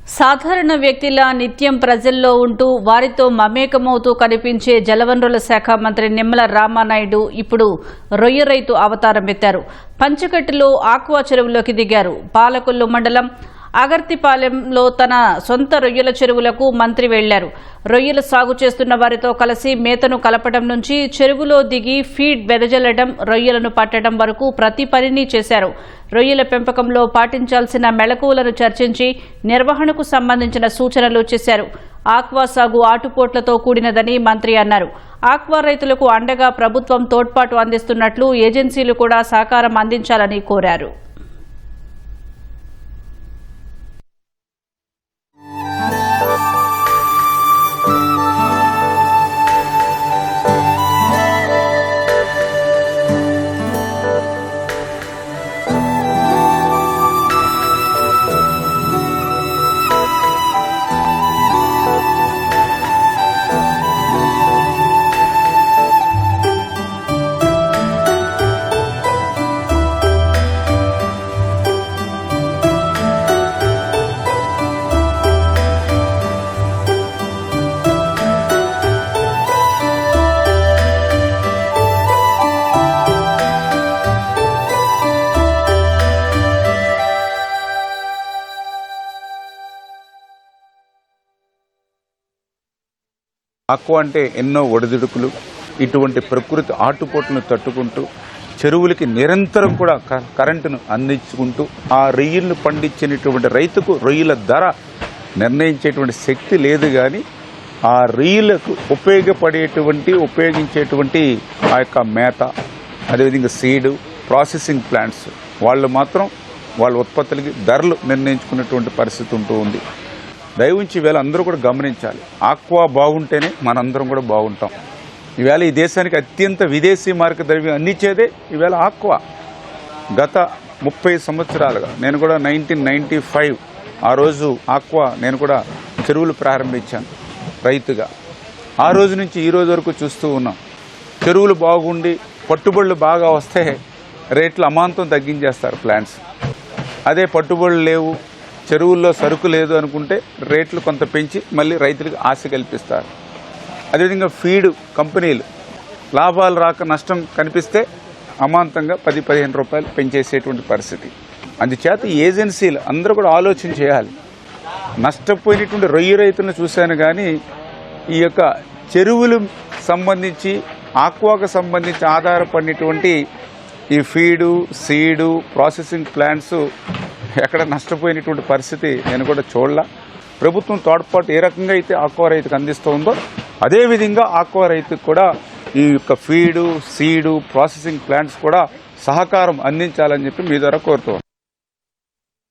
సాధారణ వ్యక్తిలా నిత్యం ప్రజల్లో ఉంటూ వారితో మమేకమవుతూ కనిపించే జలవనరుల శాఖ మంత్రి నిమ్మల రామానాయుడు ఇప్పుడు రొయ్య రైతు అవతారం ఎత్తారు. పంచకట్టులో ఆక్వా చెరువులోకి దిగారు. పాలకొల్లు మండలం అగర్తిపాలెంలో తన సొంత రొయ్యల చెరువులకు మంత్రి వెళ్లారు. రొయ్యలు సాగు చేస్తున్న వారితో కలిసి మేతను కలపడం నుంచి చెరువులో దిగి ఫీడ్ వెదజల్లడం, రొయ్యలను పట్టడం వరకు ప్రతి పనిని చేశారు. రొయ్యల పెంపకంలో పాటించాల్సిన మెళకువలను చర్చించి నిర్వహణకు సంబంధించిన సూచనలు చేశారు. ఆక్వా సాగు ఆటుపోట్లతో కూడినదని మంత్రి అన్నారు. ఆక్వా రైతులకు అండగా ప్రభుత్వం తోడ్పాటు అందిస్తున్నట్లు ఏజెన్సీలు కూడా సహకారం అందించాలని కోరారు. ఆక్వా అంటే ఎన్నో ఒడిదుడుకులు, ఇటువంటి ప్రకృతి ఆటుపోట్లను తట్టుకుంటూ చెరువులకి నిరంతరం కూడా కరెంటును అందించుకుంటూ ఆ రొయ్యలను పండించినటువంటి రైతుకు రొయ్యల ధర నిర్ణయించేటువంటి శక్తి లేదు. కానీ ఆ రొయ్యలకు ఉపయోగించేటువంటి ఆ యొక్క మేత, అదేవిధంగా సీడు, ప్రాసెసింగ్ ప్లాంట్స్ వాళ్ళు మాత్రం వాళ్ళ ఉత్పత్తులకి ధరలు నిర్ణయించుకునేటువంటి పరిస్థితి ఉంటూ ఉంది. దయవుంచి ఈవేళ అందరూ కూడా గమనించాలి. ఆక్వా బాగుంటేనే మనందరం కూడా బాగుంటాం. ఈవేళ ఈ దేశానికి అత్యంత విదేశీ మార్క ద్రవ్యం అందించేదే ఈవేళ ఆక్వా. గత 30 సంవత్సరాలుగా నేను కూడా 1995 ఆ రోజు ఆక్వా నేను కూడా చెరువులు ప్రారంభించాను రైతుగా. ఆ రోజు నుంచి ఈ రోజు వరకు చూస్తూ ఉన్నాం. చెరువులు బాగుండి పట్టుబడులు బాగా వస్తే రేట్లు అమాంతం తగ్గించేస్తారు ప్లాంట్స్. అదే పట్టుబడులు లేవు, చెరువుల్లో సరుకు లేదు అనుకుంటే రేట్లు కొంత పెంచి మళ్ళీ రైతులకు ఆశ కల్పిస్తారు. అదేవిధంగా ఫీడ్ కంపెనీలు లాభాలు రాక నష్టం కనిపిస్తే అమాంతంగా 10-15 రూపాయలు పెంచేసేటువంటి పరిస్థితి. అందుచేత ఏజెన్సీలు అందరూ కూడా ఆలోచన చేయాలి. నష్టపోయినటువంటి రొయ్య రైతులను చూశాను, కానీ ఈ యొక్క చెరువులు సంబంధించి ఆక్వాకు సంబంధించి ఆధారపడినటువంటి ఈ ఫీడు, సీడు, ప్రాసెసింగ్ ప్లాంట్స్ ఎక్కడ నష్టపోయినటువంటి పరిస్థితి నేను కూడా చూడలా. ప్రభుత్వం తోడ్పాటు ఏ రకంగా అయితే ఆక్వా రైతుకు అందిస్తుందో అదేవిధంగా ఆక్వా రైతుకు కూడా ఈ యొక్క ఫీడు, సీడు, ప్రాసెసింగ్ ప్లాంట్స్ కూడా సహకారం అందించాలని చెప్పి మీ ద్వారా కోరుతాం.